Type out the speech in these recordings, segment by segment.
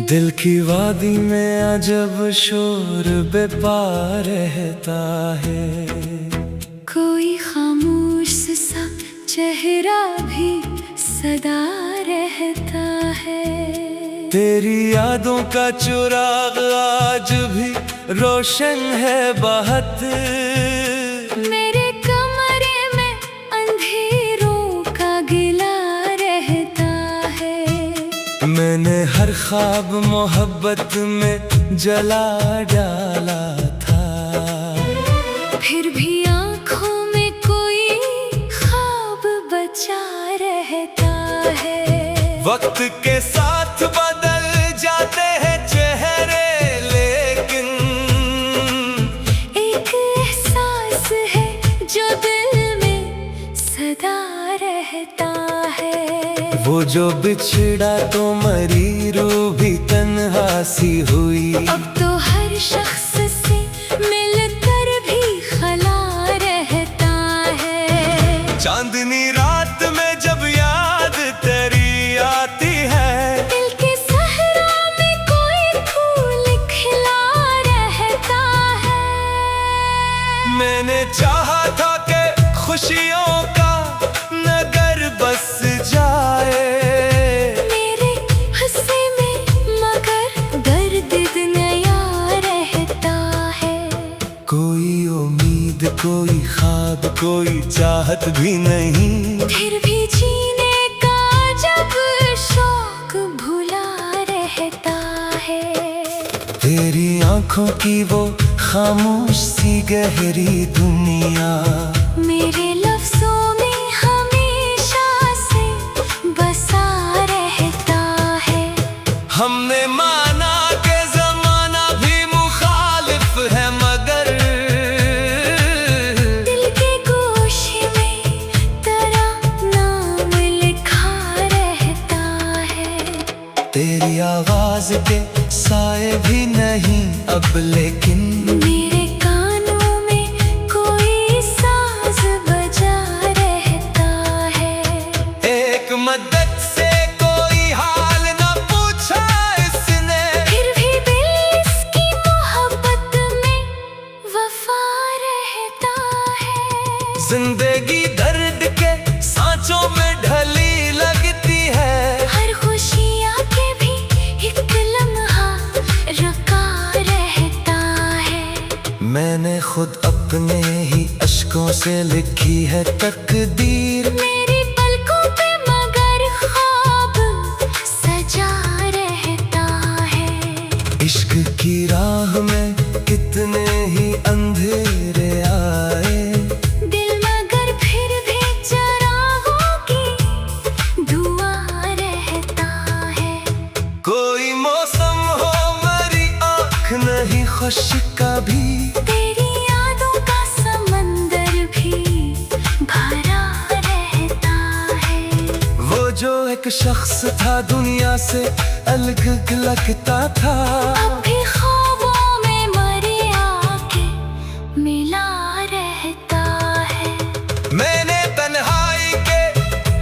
दिल की वादी में अजब शोर बेपा रहता है। कोई खामोश सा चेहरा भी सदा रहता है। तेरी यादों का चिराग आज भी रोशन है बहुत। मेरे कमरे में अंधेरों का गिला रहता है। मैंने हर ख्वाब मोहब्बत में जला डाला था। फिर भी आँखों में कोई ख्वाब बचा रहता है। वक्त के साथ बदल जाते हैं चेहरे, लेकिन एक एहसास है जो दिल में सदा रहता है। वो जो बिछड़ा तो मरी रूह भी तन्हा सी हुई। अब तो हर शख्स से मिलकर भी खला रहता है। चांदनी रात में जब याद तेरी आती है, दिल के सहरा में कोई फूल खिला रहता है। मैंने चाहा था कि खुशियों का नगर बस जाए मेरे हिस्से में, मगर दर्द नया रहता है। कोई उम्मीद, कोई ख्वाब, कोई चाहत भी नहीं। फिर भी जीने का जब शौक भुला रहता है। तेरी आंखों की वो खामोश सी गहरी दुनिया मेरे लफ्जों में हमेशा से बसा रहता है। हमने माना के जमाना भी मुखालिफ है, मगर दिल के गोशे में तेरा नाम लिखा रहता है। तेरी आवाज के साए भी नहीं अब, लेकिन मेरे कानों में कोई साज बजा रहता है। एक मदद से कोई हाल न पूछा इसने। फिर भी दिल इसकी मोहब्बत में वफा रहता है। जिंदगी दर्द के सांचों में ढली लगती है। हर खुशी आके भी एक लम्हा रुका रहता है। मैंने खुद अपने ही अश्कों से लिखी है तकदीर। मेरी पलकों पे मगर ख्वाब सजा रहता है। इश्क की राह में कितने ही अंधेरे आए, दिल मगर फिर भी चरागों की दुआ रहता है। कोई मौसम हो मेरी आँख नहीं खुश कभी। तेरी यादों का समंदर भी भरा रहता है। वो जो एक शख्स था दुनिया से अलग लगता था, अब भी ख्वाबों में मरे आके मिला रहता है। मैंने तन्हाई के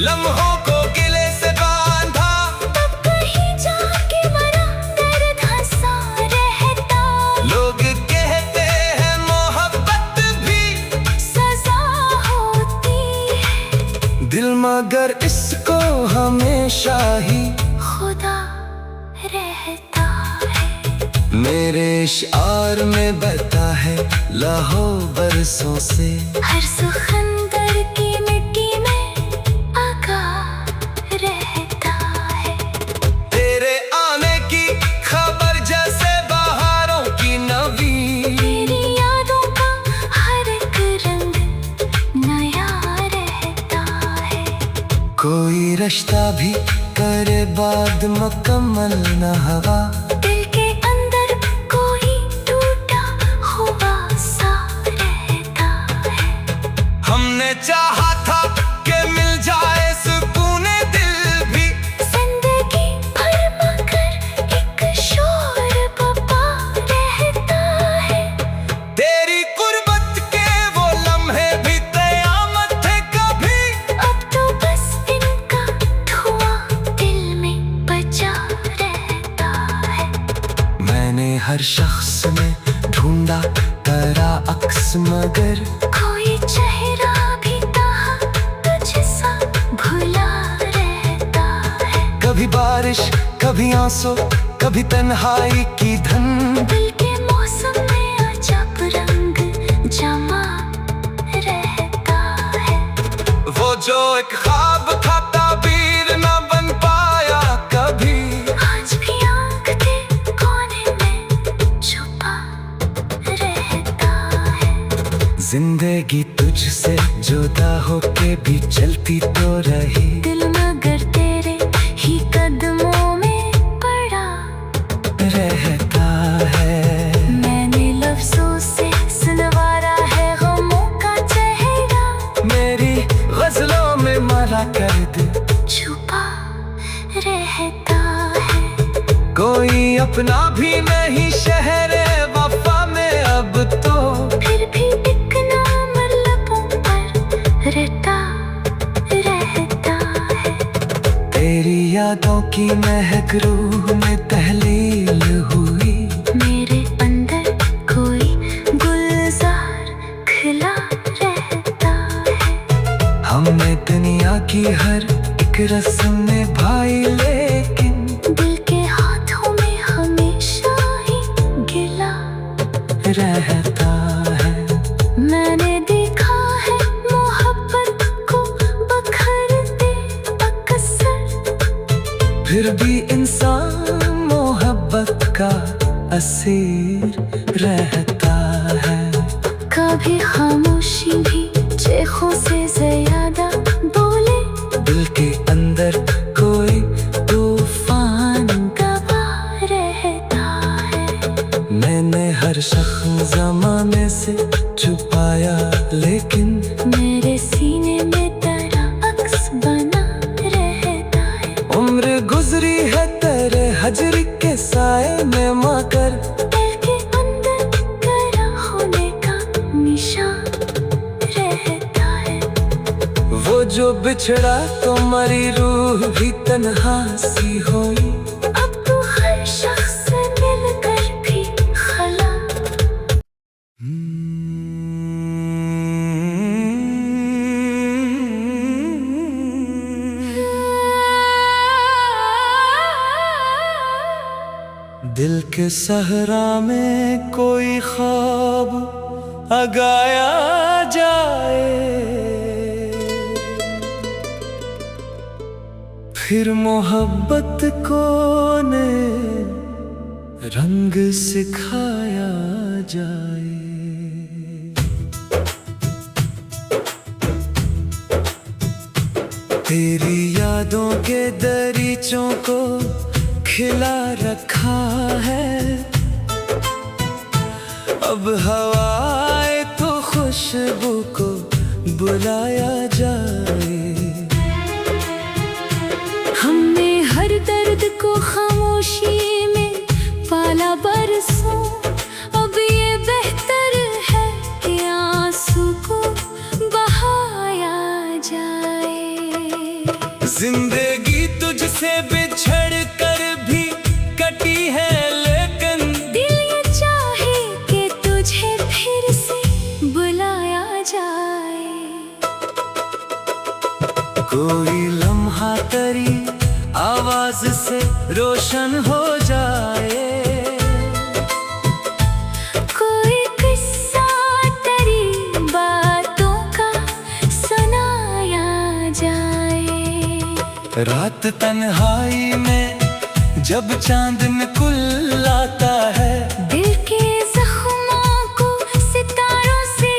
लम्हों को गिले से बांधा। तब कहीं जाके मरा दर्द हंसा रहता। लोग कहते हैं मोहब्बत भी सजा होती है। दिल मगर इसको हमेशा ही खुदा रहता है। मेरे इशार में बहता है लहो बरसों से। हर सुखंदर की मिट्टी में आका रहता है। तेरे आने की खबर जैसे बहारों की नवी। तेरी यादों का हर एक रंग नया रहता है। कोई रिश्ता भी करे बाद मुकम्मल न हवा। दिल के अंदर कोई टूटा हुआ सा जिंदा करा अक्स मगर कोई चेहरा भी ताहा तुझसा भुला रहता है। कभी बारिश कभी आंसू कभी तन्हाई की धन दिल के मौसम में अजब रंग जमा रहता है। वो जो एक ख्वाब था ताबीर न बन पाया कभी, आज भी आँख के कोने में छुपा रहता है। जिंदगी तुझसे जुदा होके भी चलती तो रही, दिल मगर तेरे ही कदमों में पड़ा रहता है। मैंने लफ्जों से सुनवारा है गमों का चेहरा, मेरी गजलों में मरा कर दे छुपा रहता है। कोई अपना भी नहीं शहरे वफा में अब तो, फिर भी एक नाम लबों पर रहता रहता है। तेरी यादों की महक रूह में तहलील हुई, मेरे अंदर कोई गुलजार खिला रहता है। हमने दुनिया की हर एक रस्म में भाई, लेकिन दिल के हाथों में हमेशा ही गिला रहता है। मैंने देखा है मोहब्बत को बखरते अक्सर, फिर भी इंसान मोहब्बत का असीर रहता है। कभी खामोशी भी चेखों से ज्यादा बोले, दिल के अंदर कोई तूफान दबा रहता है। मैंने हर शख्स ज़माने से छुपाया, लेकिन मेरे सीने में तेरा अक्स बना रहता है। उम्र गुजरी है तेरे हजर के साए में मगर, दिल के अंदर करा होने का निशान रहता है। वो जो बिछड़ा तो मरी रूह भी तन्हा सी हुई। अब तो हर शख्स से मिलकर भी खला दिल के सहरा में कोई ख्वाब अगाया जाए, फिर मोहब्बत को ने रंग सिखाया जाए। तेरी यादों के दरीचों को खिला रखा है, अब हवाए तो खुशबू को बुलाया जाए। हमने हर दर्द को खामोशी में पाला बरसों, अब ये बेहतर है कि आंसू को बहाया जाए। जिंदगी तुझसे बिछड़ कर भी कटी है, लेकिन दिल ये चाहे कि तुझे फिर से बुलाया जाए। कोई लम्हा तेरी आवाज से रोशन हो जाए, कोई किस्सा तेरी बातों का सुनाया जाए। रात तन्हाई में जब चांद निकल आता है, दिल के जख्मों को सितारों से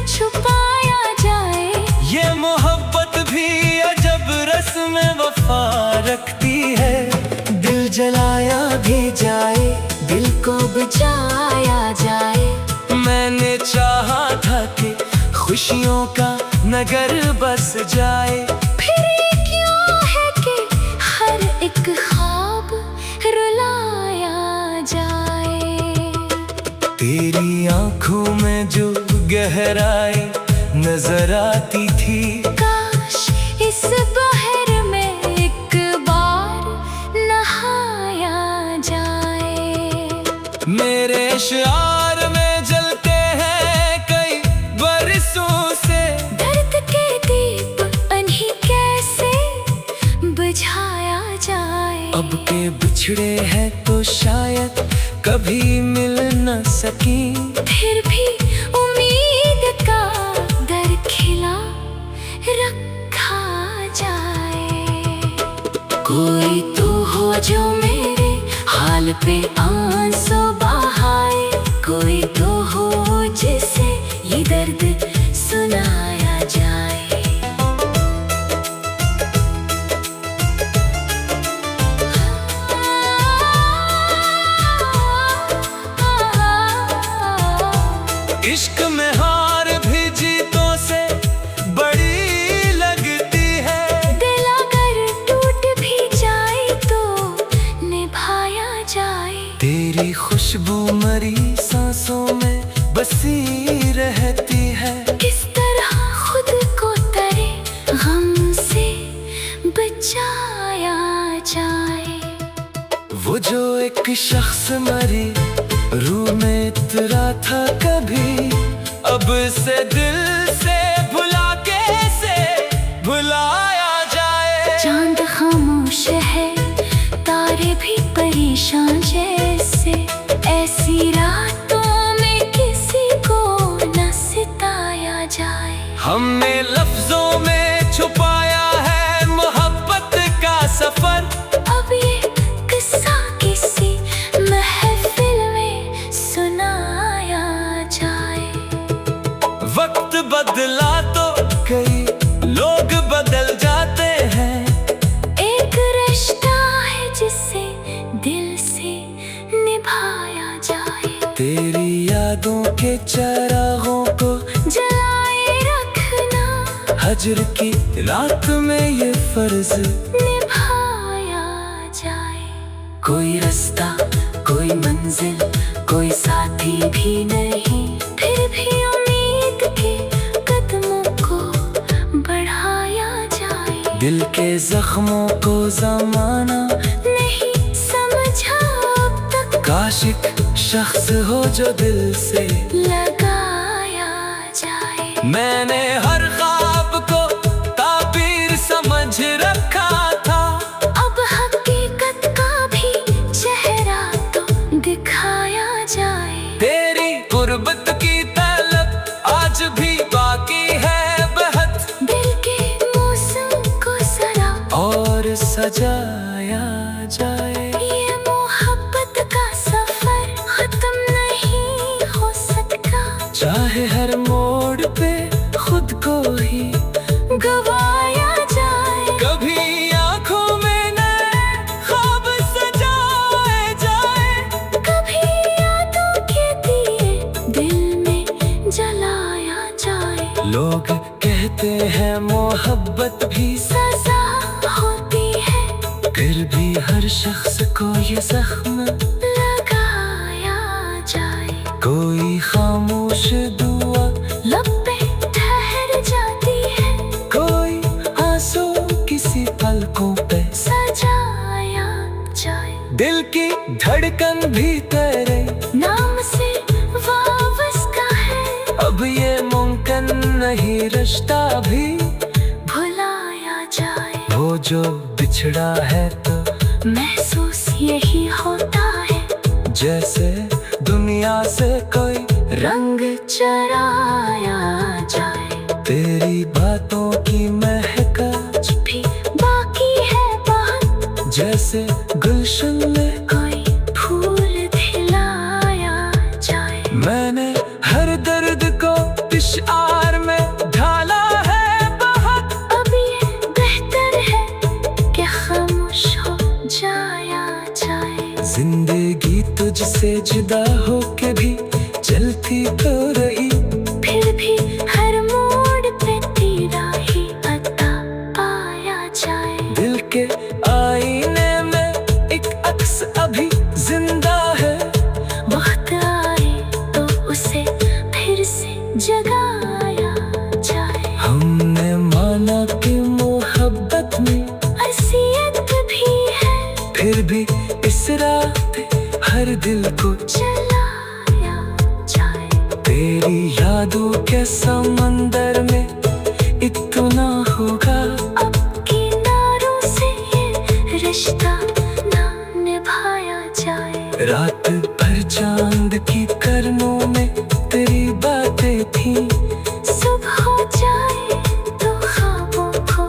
छुपाया जाए। ये मोहब्बत भी अजब रस्म वफा रखती है। दिल जलाया भी जाए, दिल को बुझाया जाए। मैंने चाहा था कि खुशियों का नगर बस जाए, फिर ये क्यों है कि हर एक ख्वाब रुलाया जाए। तेरी आंखों में जो गहराई नजर आती थी, काश इस बहर में एक बार नहाया जाए। मेरे शार में जल अब के बिछड़े हैं तो शायद कभी मिल न सकी, फिर भी उम्मीद का दर खिला रखा जाए। कोई तो हो जो मेरे हाल पे आंसू बहाए, कोई तो हो जिसे ये दर्द सुनाया जाए। इश्क में हार भी जीतों से बड़ी लगती है, दिल अगर टूट भी जाए तो निभाया जाए। तेरी खुशबू मरी सांसों में बसी रहती है, किस तरह खुद को तरे गम से बचाया जाए। वो जो एक शख्स मरी रूह में इतरा था कभी, अब से दिल से भुला कैसे भुलाया जाए। चांद खामोश है तारे भी परेशान जैसे, ऐसी रातों में किसी को न सिताया जाए। हमने लफ्जों में छुपाया है मोहब्बत का सफर, अब ये किस्सा किसी महफिल में सुनाया जाए। वक्त बदला तो कई लोग बदल जाते हैं, एक रिश्ता है जिसे दिल से निभाया जाए। तेरी यादों के चरागों को जलाए रखना, हजर की रात में ये फर्ज निभाया जाए। कोई रास्ता कोई मंजिल कोई साथी भी नहीं, फिर भी उम्मीद के कदमों को बढ़ाया जाए। दिल के जख्मों को जमाना नहीं समझा अब तक, काश एक शख्स हो जो दिल से लगाया जाए। मैंने हर ख्वाब को ताबीर समझ रखा था, अब हकीकत का भी चेहरा तो दिखाया जाए। तेरी गुर्बत की तलब आज भी बाकी है बेहद, दिल के मौसम को जरा और सजाया जाए। ये मोहब्बत का सफर खत्म नहीं हो सकता, चाहे हर मोड़ पे खुद को ही गवाया जाए। कभी आंखों में नए ख्वाब सजाए जाए, कभी यादों के दिए दिल में जलाया जाए। लोग कहते हैं मोहब्बत भी सजा होती है, फिर भी हर शख्स को ये जख्म लगाया जाए। कोई खामोश दुआ लब पे ठहर जाती है, कोई आंसू किसी पलकों पे सजाया जाए। दिल की धड़कन भी तेरे नाम से वाबस्ता है, अब ये मुमकिन नहीं रिश्ता भी भुलाया जाए। वो जो बिछड़ा है तो महसूस यही होता है, जैसे दुनिया से कोई रंग चराया जाए। तेरी बातों की महक आज भी बाकी है बहुत, जैसे गुलशन में कोई फूल खिलाया जाए। मैंने हर दर्द को इश्आर में ढाला है बहुत, अब ये बेहतर है कि खामोश हो जाया जाए। जिंदगी तुझसे जुदा हो के भी चलती तो रही, फिर भी हर मोड़ पे तेरा ही अता पाया जाए। दिल के आईने में एक अक्स अभी जिंदा है, वक्त आए तो उसे फिर से जगाया जाए। हमने माना कि मोहब्बत में असियत भी है, फिर भी इस राह पे हर दिल को चलाया जाए। तेरी यादों के समंदर में इतना होगा, अब किनारों से ये रिश्ता थी। सुबह हो जाए तो ख्वाबों को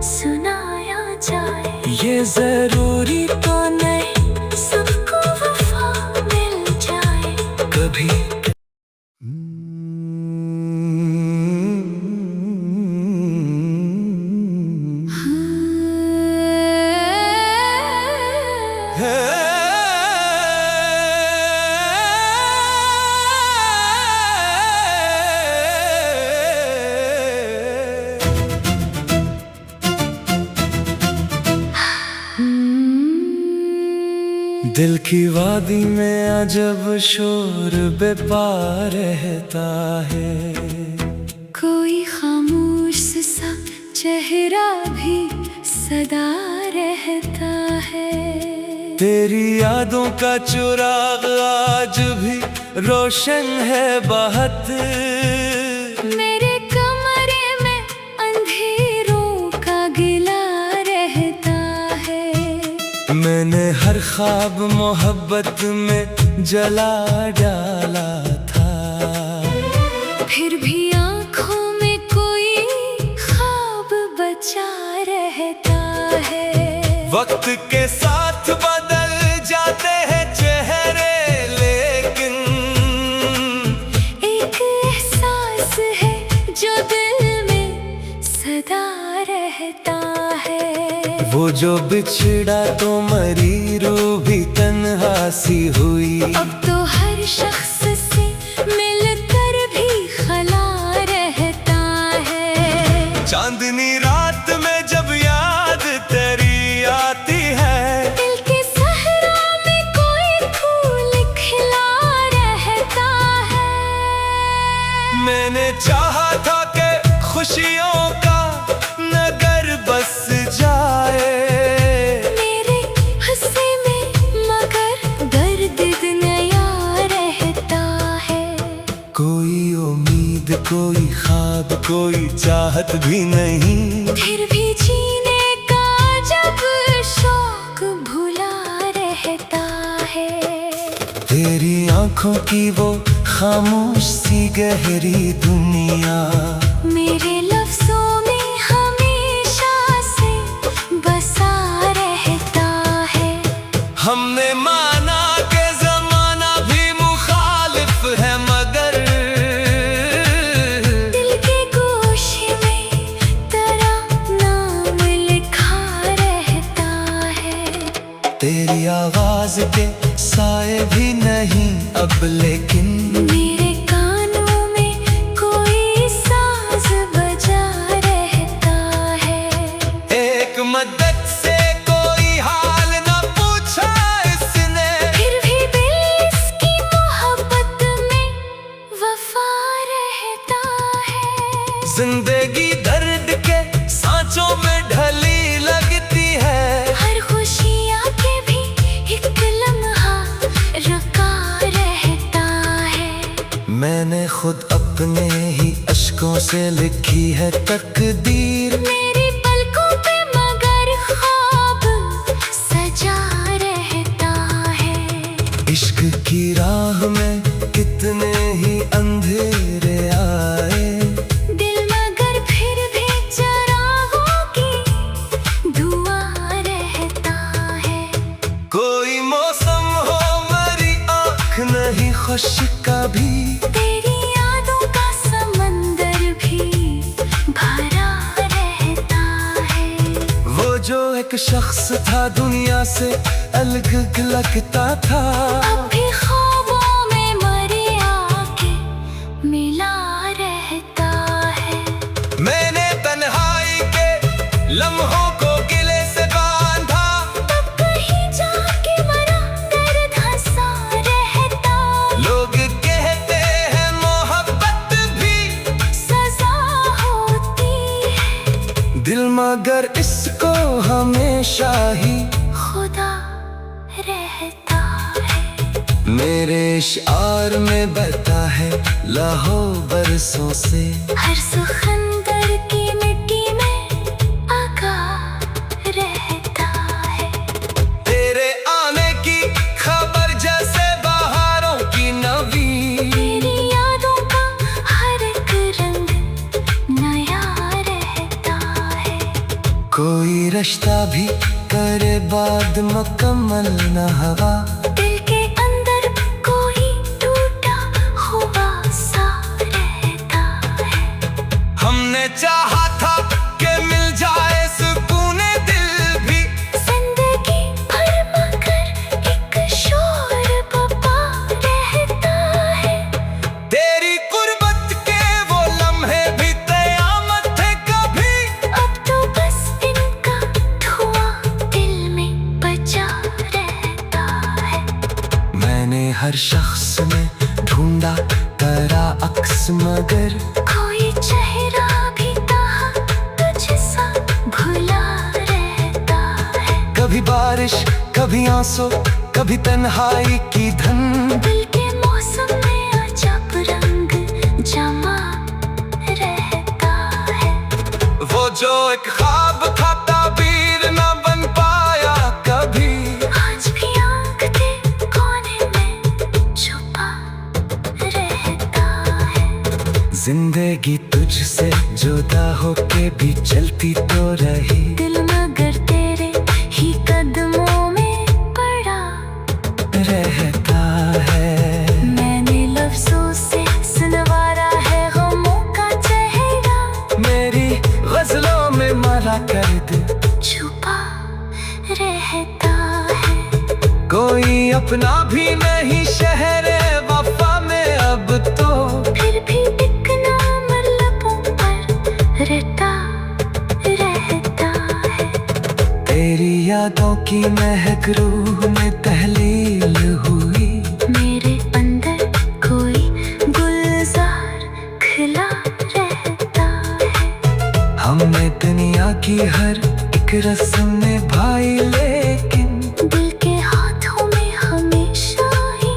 सुनाया जाए। ये जरूरी तो नहीं सबको वफा मिल जाए। कभी दिल की वादी में अजब शोर बेपार रहता है। कोई खामोश सा चेहरा भी सदा रहता है। तेरी यादों का चिराग आज भी रोशन है बहुत। मेरे कमरे में अंधेरों का गिला रहता है। मैंने हर ख्वाब मोहब्बत में जला डाला था। फिर भी आँखों में कोई ख्वाब बचा रहता है। वक्त के साथ बदल जाते हैं चेहरे, लेकिन एक एहसास है जो दिल में सदा रहता है। वो जो बिछड़ा तो मरी रूह भी तन्हा सी हुई। अब तो हर शख्स से मिलकर भी खला रहता है। चांदनी रात में जब याद तेरी आती है, दिल के सहरा में कोई फूल खिला रहता है। मैंने चाहा था कि खुशियों का नगर बस जाए मेरे हंसे में, मगर दर्द नया रहता है। कोई उम्मीद, कोई ख्वाब, कोई चाहत भी नहीं। फिर भी जीने का जब शौक भुला रहता है। तेरी आंखों की वो खामोश सी गहरी दुनिया मेरे लफ्जों में हमेशा से बसा रहता है। हमने माना के जमाना भी मुखालिफ है, मगर दिल के गोशे में तेरा नाम लिखा रहता है। तेरी आवाज के साए भी नहीं अब, लेकिन मेरे कानों में कोई साज बजा रहता है। एक मदद से कोई हाल न पूछा इसने। फिर भी दिल इसकी मोहब्बत में वफा रहता है। जिंदगी दर्द के सांचों में ढली लगती है। हर खुशी आके भी एक लम्हा रुका रहता है। मैंने खुद अपने ही अश्कों से लिखी है तकदीर। मेरी पलकों पे मगर ख्वाब सजा रहता है। इश्क की राह में कितने ही अंधेरे आए, दिल मगर फिर भी चरागों की दुआ रहता है। कोई मौसम हो मेरी आँख नहीं खुश कभी। तेरी यादों का समंदर भी भरा रहता है। वो जो एक शख्स था दुनिया से अलग लगता था, अब भी ख्वाबों में मरे आके मिला रहता है। मैंने तन्हाई के लम्हों को गिले से बांधा। तब कहीं जाके मरा दर्द हंसा रहता। लोग कहते हैं मोहब्बत भी सजा होती है। दिल मगर इसको हमेशा ही खुदा रहता है। मेरे इशार में बहता है लाखों बरसों से। हर सुखंदर की मिट्टी में आका रहता है। तेरे आने की खबर जैसे बहारों की नवी। तेरी यादों का रिश्ता भी करे बाद मुकम्मल न हवा। दिल के अंदर कोई टूटा हुआ सा रहता है। हमने चाहा था कि मिल जाए सुकून दिल भी, जिंदगी भर मगर एक शोर बपा रहता है। तेरी कुर्बत के वो लम्हे भी क़यामत थे कभी। अब तो बस इनका धुआं दिल में बचा रहता है। मैंने हर शख्स में ढूंढा तेरा अक्स, मगर कोई चेहरा भी कहा तुझसा भुला रहता है। कभी बारिश, कभी आंसू, कभी तन्हाई की धन। दिल के मौसम में अजब रंग जमा रहता है। वो जो एक ख्वाब था ताबीर न बन पाया कभी। आज भी आँख के कोने में छुपा रहता है। जिंदगी तुझसे जुदा होके भी चलती तो रही। दिल मगर तेरे ही कदमों में पड़ा रहता है। मैंने लफ्जों से सुनवारा है गमों का चेहरा। मेरी गजलों में मरा कर दे छुपा रहता है। कोई अपना भी नहीं शहर वफा में अब तो। फिर भी एक नाम लबों पर रटा रहता है। तेरी यादों की महक रूह में तहलील हुई। मेरे अंदर कोई गुलजार खिला रहता है। हमने दुनिया की हर एक रस्म निभाई, लेकिन दिल के हाथों में हमेशा ही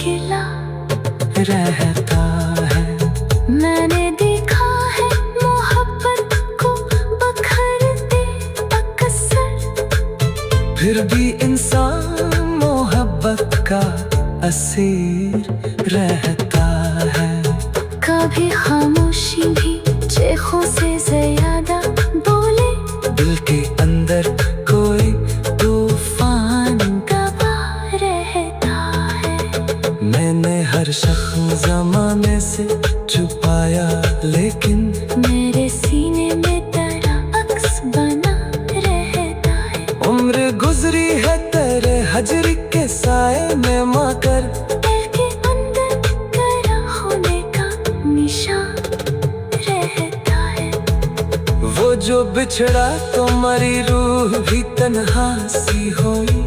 गिला रहता है। मैंने देखा है मोहब्बत को बखरते अक्सर। फिर भी इंसान मोहब्बत का असीर रहता है। कभी खामोशी भी चेखों से ज्यादा बोले। दिल के अंदर कोई तूफान दबा रहता है। मैंने हर शख्स ज़माने से छुपाया, लेकिन मेरे सीने में तेरा अक्स बना रहता है। उम्र गुजरी है तेरे हजर के साए में, मगर दिल के अंदर तेरा होने का निशान रहता है। वो जो बिछड़ा तो मरी रूह भी तन्हा सी होई।